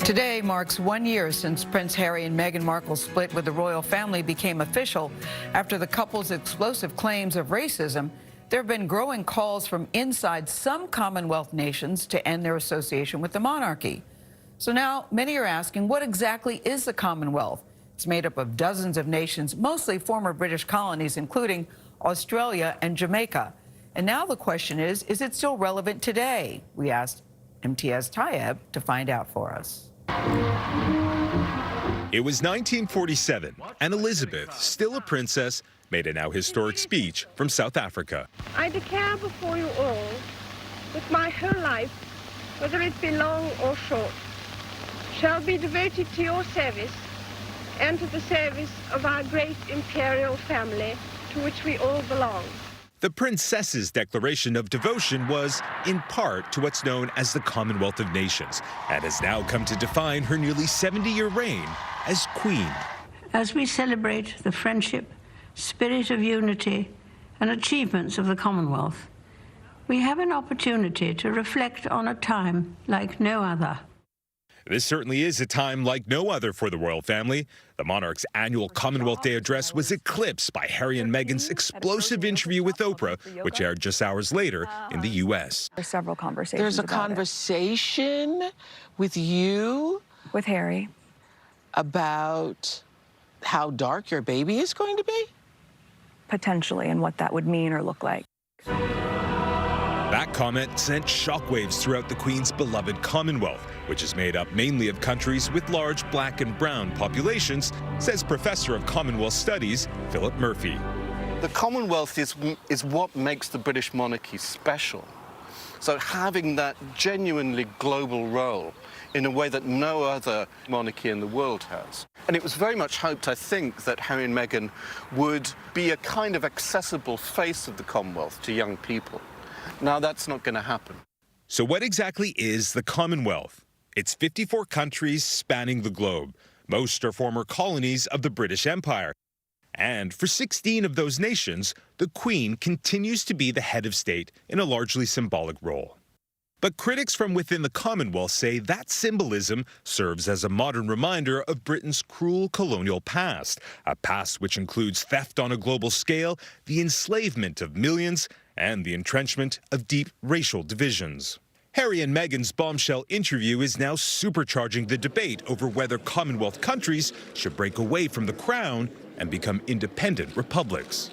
Today marks 1 year since Prince Harry and Meghan Markle's split with the royal family became official. After the couple's explosive claims of racism, there have been growing calls from inside some Commonwealth nations to end their association with the monarchy. So now many are asking, what exactly is the Commonwealth? It's made up of dozens of nations, mostly former British colonies, including Australia and Jamaica. And now the question is it still relevant today? We asked Imtiaz Tyab to find out for us. It was 1947, and Elizabeth, still a princess, made a now historic speech from South Africa. I declare before you all that my whole life, whether it be long or short, shall be devoted to your service and to the service of our great imperial family to which we all belong. The princess's declaration of devotion was, in part, to what's known as the Commonwealth of Nations, and has now come to define her nearly 70-year reign as queen. As we celebrate the friendship, spirit of unity, and achievements of the Commonwealth, we have an opportunity to reflect on a time like no other. This certainly is a time like no other for the royal family. The monarch's annual Commonwealth Day address was eclipsed by Harry and Meghan's explosive interview with Oprah, which aired just hours later in the U.S. There's several conversations. There's a conversation with you? With Harry. About how dark your baby is going to be? Potentially, and what that would mean or look like. That comment sent shockwaves throughout the Queen's beloved Commonwealth, which is made up mainly of countries with large black and brown populations, says Professor of Commonwealth Studies Philip Murphy. The Commonwealth is what makes the British monarchy special. So having that genuinely global role in a way that no other monarchy in the world has. And it was very much hoped, I think, that Harry and Meghan would be a kind of accessible face of the Commonwealth to young people. Now that's not going to happen. So what exactly is the Commonwealth? It's 54 countries spanning the globe. Most are former colonies of the British Empire. And for 16 of those nations, the Queen continues to be the head of state in a largely symbolic role. But critics from within the Commonwealth say that symbolism serves as a modern reminder of Britain's cruel colonial past, a past which includes theft on a global scale, the enslavement of millions, and the entrenchment of deep racial divisions. Harry and Meghan's bombshell interview is now supercharging the debate over whether Commonwealth countries should break away from the crown and become independent republics.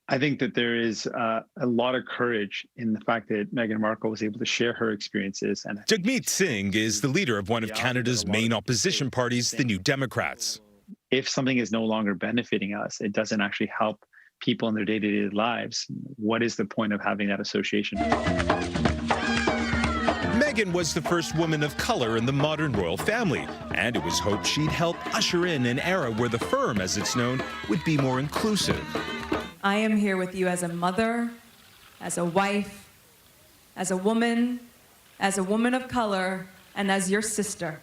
I think that there is a lot of courage in the fact that Meghan Markle was able to share her experiences. And Jagmeet Singh is the leader of one of Canada's main opposition parties, the New Democrats. If something is no longer benefiting us, it doesn't actually help people in their day-to-day lives. What is the point of having that association? Meghan was the first woman of color in the modern royal family, and it was hoped she'd help usher in an era where the firm, as it's known, would be more inclusive. I am here with you as a mother, as a wife, as a woman of color, and as your sister.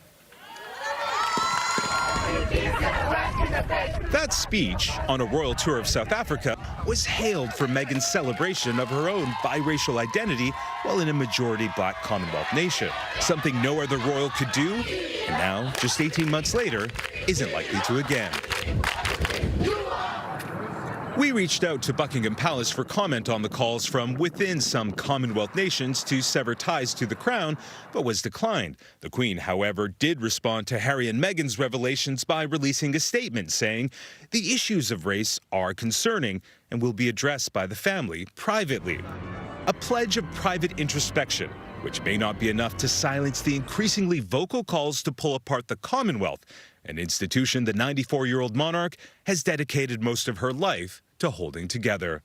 That speech, on a royal tour of South Africa, was hailed for Meghan's celebration of her own biracial identity while in a majority black Commonwealth nation, something no other royal could do, and now, just 18 months later, isn't likely to again. We reached out to Buckingham Palace for comment on the calls from within some Commonwealth nations to sever ties to the crown, but was declined. The Queen, however, did respond to Harry and Meghan's revelations by releasing a statement saying the issues of race are concerning and will be addressed by the family privately. A pledge of private introspection, which may not be enough to silence the increasingly vocal calls to pull apart the Commonwealth, an institution the 94-year-old monarch has dedicated most of her life to holding together.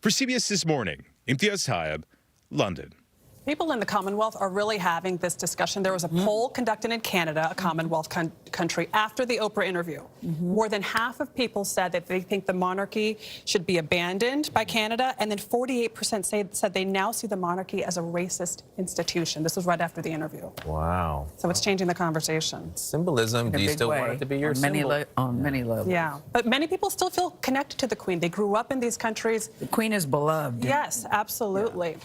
For CBS This Morning, Imtiaz Tyab, London. People in the Commonwealth are really having this discussion. There was a poll conducted in Canada, a Commonwealth country, after the Oprah interview. More than half of people said that they think the monarchy should be abandoned by Canada, and then 48% said they now see the monarchy as a racist institution. This was right after the interview. Wow. So it's changing the conversation. Symbolism, do you still want it to be your symbol? On many levels. Yeah, but many people still feel connected to the Queen. They grew up in these countries. The Queen is beloved. Yes, absolutely. Yeah.